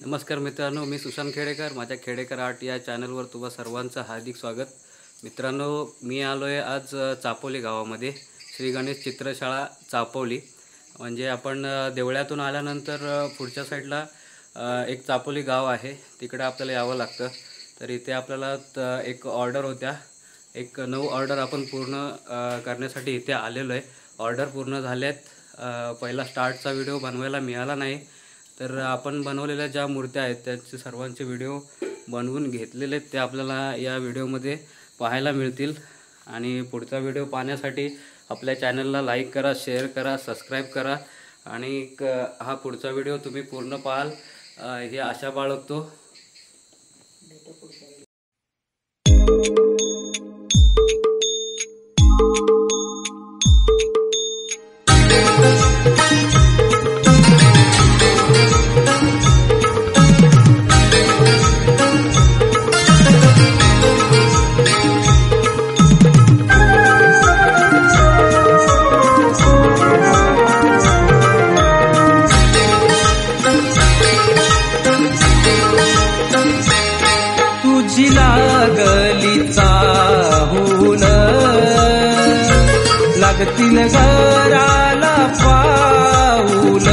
नमस्कार मित्रांनो, मी सुशांत खेडेकर. माझ्या खेडेकर आर्ट या चॅनलवर तुम्हा सर्वांचं हार्दिक स्वागत. मित्रांनो, मी आलो आहे आज चापोली गावामध्ये, श्री गणेश चित्रशाळा चापोली. म्हणजे आपण देवळ्यातून आल्यानंतर पुढच्या साईडला एक चापोली गाव आहे, तिकडे आपल्याला यावं लागतं. तर इथे आपल्याला एक ऑर्डर होत्या, एक 9 ऑर्डर आपण पूर्ण करण्यासाठी इथे आलेलो आहे. ऑर्डर पूर्ण झाल्यात. पहिला स्टार्टचा व्हिडिओ बनवायला मिळाला नाही, तर आपण बनवलेल्या ज्या मूर्त्या आहेत त्याचे सर्वांचे व्हिडिओ बनवून घेतलेले आहेत, ते आपल्याला या व्हिडिओमध्ये पाहायला मिळतील. आणि पुढचा व्हिडिओ पाहण्यासाठी आपल्या चॅनलला लाईक करा, शेअर करा, सबस्क्राईब करा. आणि हा पुढचा व्हिडिओ तुम्ही पूर्ण पाहाल ही आशा बाळगतो. लागतील घराला पाऊल,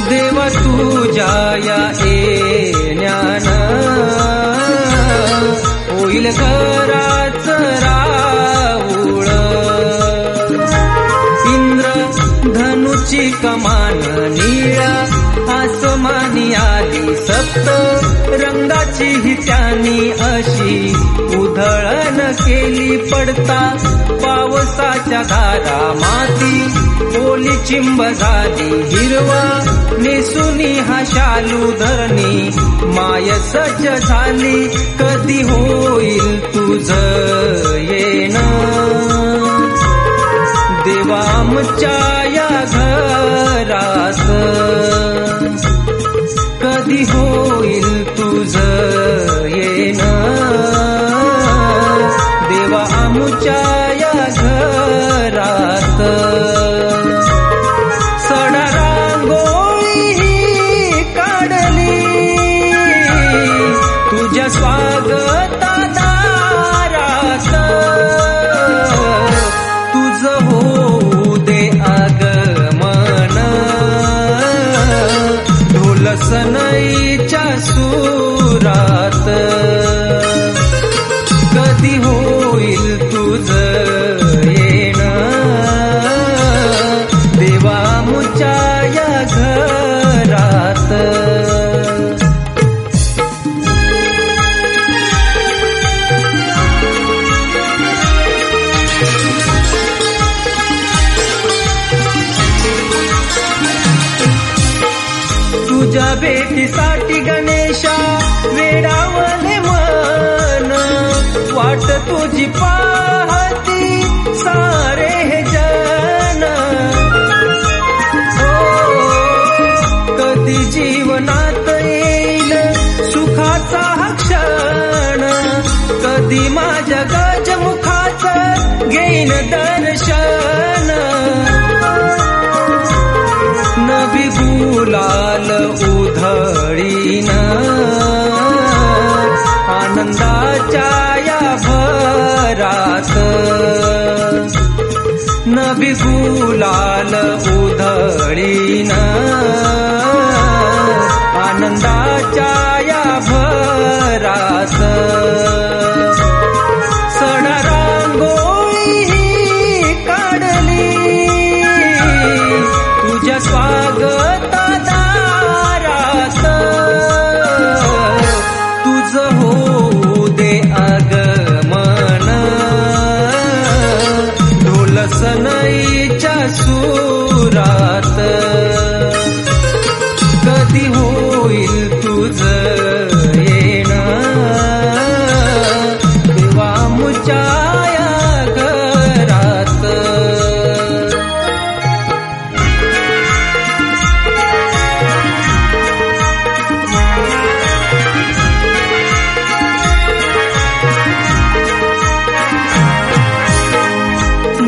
देव तुझ्या या येण्यानं होईल घराच राऊळ. इंद्र धनुची कमान निळ्या आसमानी आली, सप्त रंगाची ही त्यानी अशी उधळण केली. पडता पावसाच्या धारा माती ओली चिंब झाली, हिरवा नेसुनी हा शालू धरणी माय सज्ज झाली. कधी होईल तुझं येणं देवा आमच्या या घरात, कधी होईल तुझं येणं देवा आमच्या या घरात. सडा रांगोळी काढली तुझ्या स्वागता दारात, तुझं होऊ दे आगमन ढोल सनईच्या सुरात. कधी होईल तुझं येणं देवा आमच्या या घरात. तुझ्या भेटीसाठी गणेशा वेडावले मन, वाट तुझी पाहती सारे हे जन. कधी जीवनात येईल सुखाचा हा क्षण, कधी माझ्या गजमुखाचं घेईन दर्शन. नवी गुलाल उधळीन आनंदाच्या या भरात, नवी गुलाल उधळीन आनंदाच्या या भरात. सडा रांगोळी काढली तुझ्या स्वागता दारात, तुझं होऊ दे आगमन ढोल सनईच्या सुरात.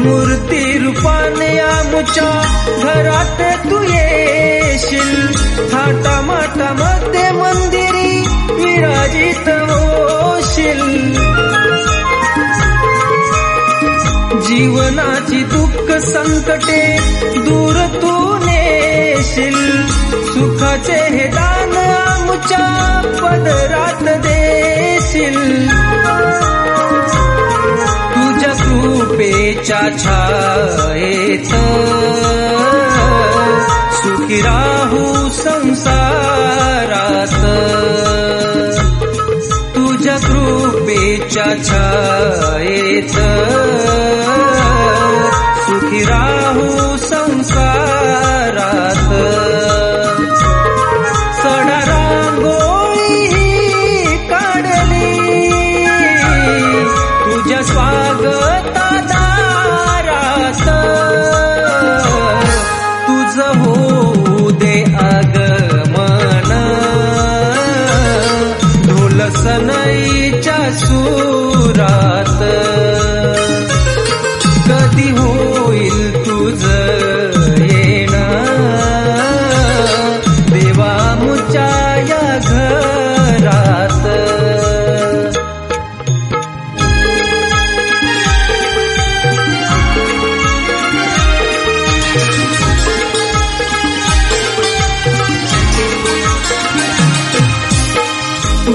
मूर्ती रूपाने आमुच्या घरात तू येशील, थाटामाटामध्ये मंदिरी विराजित होशील. जीवनाची दुःख संकटे दूर तू नेशील, सुखाचे हे दान आमुच्या पदरात देशील. तुझ्या कृपेच्या छायेत सुखी राहू संसारात, तुझ्या कृपेच्या छायेत सुखी राहू संसारात. सडा रांगोळी काढली तुझ्या स्वागतादारात, तुझं होऊ दे आगमन ढोल सनईच्या सुरात. कधी होईल तुझं येणं देवा मुच्या या घरात.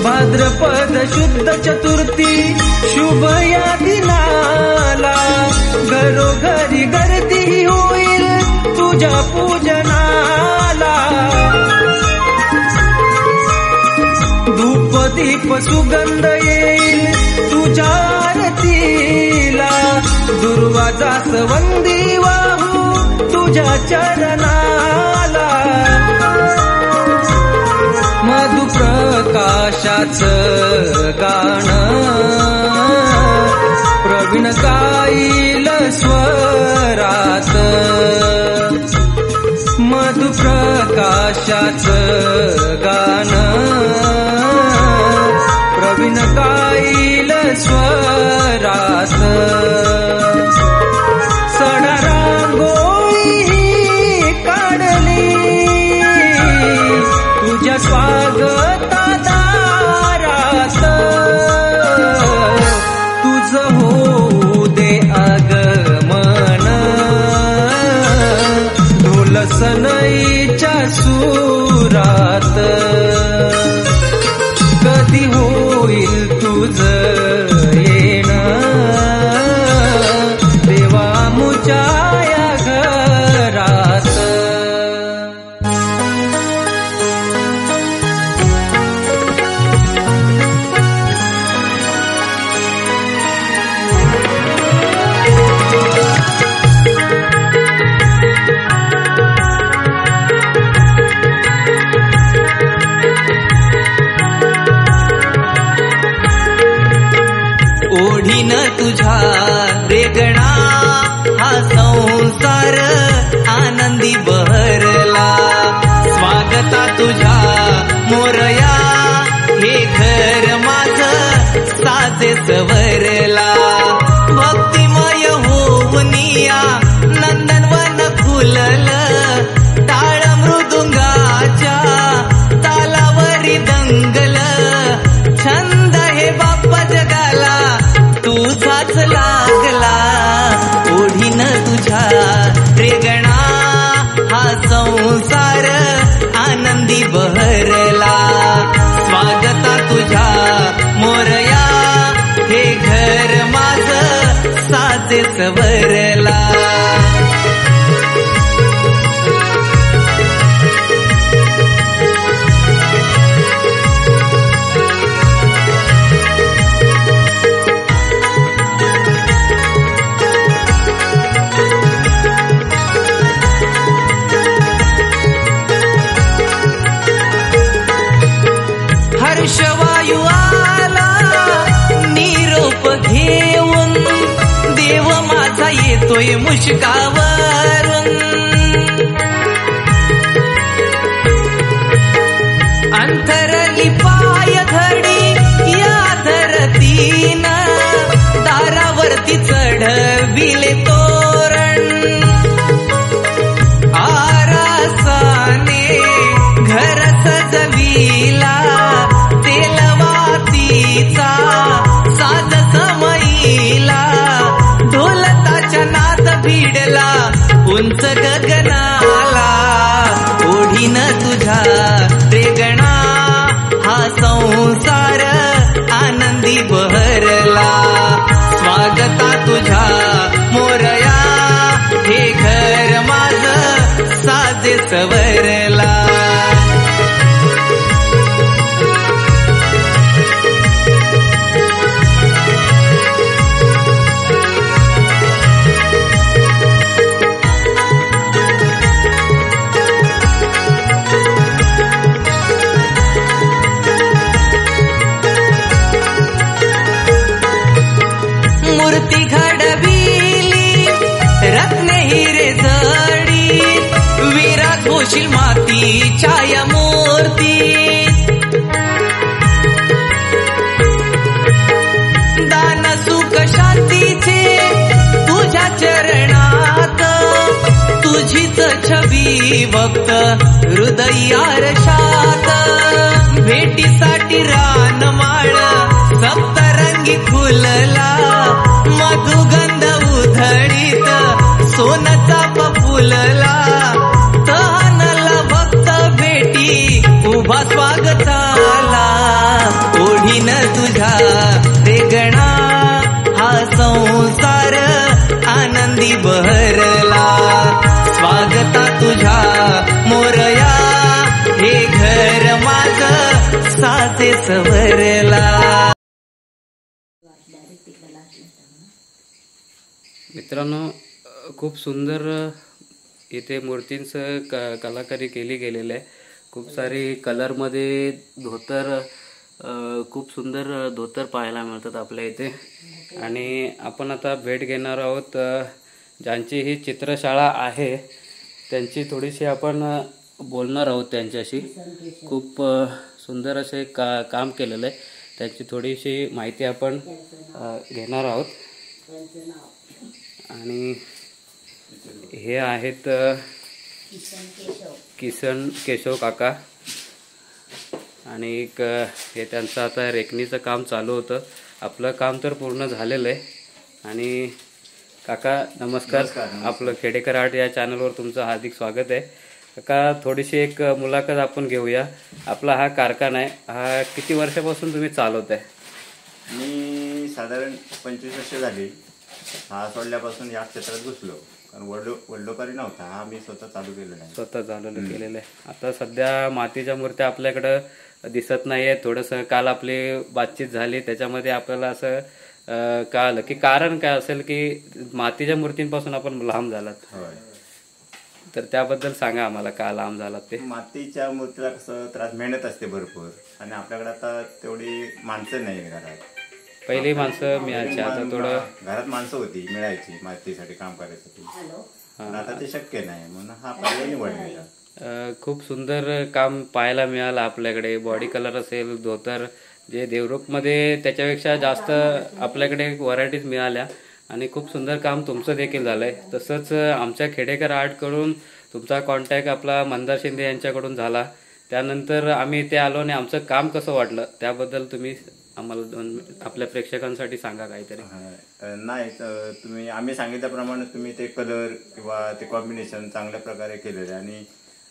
भाद्रपद शुद्ध चतुर्थी शुभ या दिनाला, घरोघरी गर्दी होईल तुझ्या पूजनाला. धूप दीप सुगंध येईल तुझ्या आरतीला, दुर्वा जास्वंदी वाहू तुझ्या चरणाला. मधुप्रकाशाचं गाणं प्रवीण गाईल स्वरात, मधुप्रकाशाचं गाणं प्रवीण गाईल स्वरात. सडा रांगोळी काढली तुझ्या स्वागतादारात, तुझं होऊ दे आगमन ढोल सनईच्या सुरात. कधी होईल तुझं येणं देवा मुच्या या घरात. ओढीन तुझ्या रेगणा हा संसार आनंदी बहरला, स्वागता तुझ्या मोरया हे घर माझं साजे सवरला. भक्तिमय होवनिया नंदनवन फुललं, टाळ मृदुंगाच्या तालावरी दंगल. छंद हे बाप्पा जगाला तुझाच लागला, ओढीन तुझ्या रेगणा हा संसार आनंदी बहरला. स्वागता तुझ्या मोरया हे घर माझं साजे सवरला. हर्षवायू आला निरोप घेऊन, देव माझा येतोय मुशकावरून. अंतरली पाय धडी या धरतीनं, दारावरती चढविले तो सवरला. मूर्ती घडविली रत्ने हिरे जडी, विराट होशील मातीच्या या मूर्ती. दान सुख शांतीचे तुझ्या चरणात, तुझीच छबी भक्त हृदय आरशात. भेटीसाठी रानमाळ सप्तरंगी फुलला, मधुगंध उधळीत सोनचा फुलला. तहानला भक्त भेटी उभा स्वागताला, ओढीन तुझ्या रेगणा हा संसार आनंदी बहरला. स्वागता तुझ्या मोरया हे घर माझं साचे सवरला. मित्रांनो, खूप सुंदर इथे मूर्तींचं कलाकारी केली गेलेली आहे. खूप सारी कलरमध्ये धोतर, खूप सुंदर धोतर पाहायला मिळतात आपल्या इथे. आणि आपण आता भेट घेणार आहोत ज्यांची ही चित्रशाळा आहे त्यांची थोडीशी आपण बोलणार आहोत त्यांच्याशी. खूप सुंदर असे काम केलेलं आहे, त्यांची थोडीशी माहिती आपण घेणार आहोत. आणि हे आहेत किसन केशव काका. आणि हे त्यांचं आता रेखणीचं काम चालू होतं. आपलं काम तर पूर्ण झालेलं आहे. आणि काका नमस्कार. आपलं खेडेकर आर्ट या चॅनलवर तुमचं हार्दिक स्वागत आहे. काका, थोडीशी एक मुलाखत आपण घेऊया. आपला हा कारखाना आहे, हा किती वर्षापासून तुम्ही चालवत आहे? मी साधारण 25 वर्ष झाली हा सोडल्यापासून या क्षेत्रात घुसलो. कारण वडलोकारी नव्हता, हा मी स्वतः चालू केलेला आहे. स्वतः चालू केलेलं आहे. आता सध्या मातीच्या मूर्त्या आपल्याकडं दिसत नाहीये. थोडंसं काल आपली बातचीत झाली, त्याच्यामध्ये आपल्याला असं कळालं की कारण काय असेल की मातीच्या मूर्तींपासून आपण लांब झालात. होय, तर त्याबद्दल सांगा आम्हाला, का लांब झालात ते? मातीच्या मूर्तीला कसं त्रास, मेहनत असते भरपूर. आणि आपल्याकडे आता तेवढी माणसं नाही घरात. पहिली माणसं मिळायची, आता थोडं घरात माणसं होती मिळायची मातीसाठी काम करायसाठी. पण आता ते शक्य नाही, म्हणून हा पर्याय निवडलेला. खूप सुंदर काम पाहायला मिळालं आपल्याकडे. बॉडी कलर असेल, धोतर, जे देवरूखमध्ये त्याच्यापेक्षा जास्त आपल्याकडे व्हरायटीज मिळाल्या. आणि खूप सुंदर काम तुमचं देखील झालंय. तसंच आमच्या खेडेकर आर्टकडून तुमचा कॉन्टॅक्ट आपला मंदार शिंदे यांच्याकडून झाला. त्यानंतर आम्ही इथे आलो आणि आमचं काम कसं वाटलं त्याबद्दल तुम्ही आम्हाला आपल्या प्रेक्षकांसाठी सांगा काहीतरी. नाही, तुम्ही आम्ही सांगितल्याप्रमाणे तुम्ही ते कलर किंवा ते कॉम्बिनेशन चांगल्या प्रकारे केलेले आणि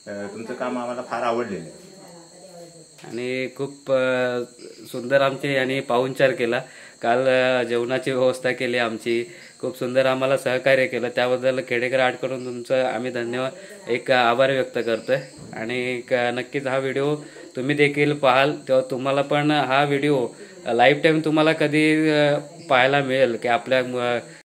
तुमचं काम आम्हाला फार आवडलेलं आहे. आणि खूप सुंदर आमचे यांनी पाहुणचार केला. काल जेवणाची व्यवस्था केली आमची. खूप सुंदर आम्हाला सहकार्य केलं. त्याबद्दल खेडेकर आर्टकडून तुमचं आम्ही धन्यवाद, एक आभार व्यक्त करतोय. आणि नक्कीच हा व्हिडिओ तुम्ही देखील पाहाल, तेव्हा तुम्हाला पण हा व्हिडिओ लाईफ टाईम तुम्हाला कधी पाहायला मिळेल की आपल्या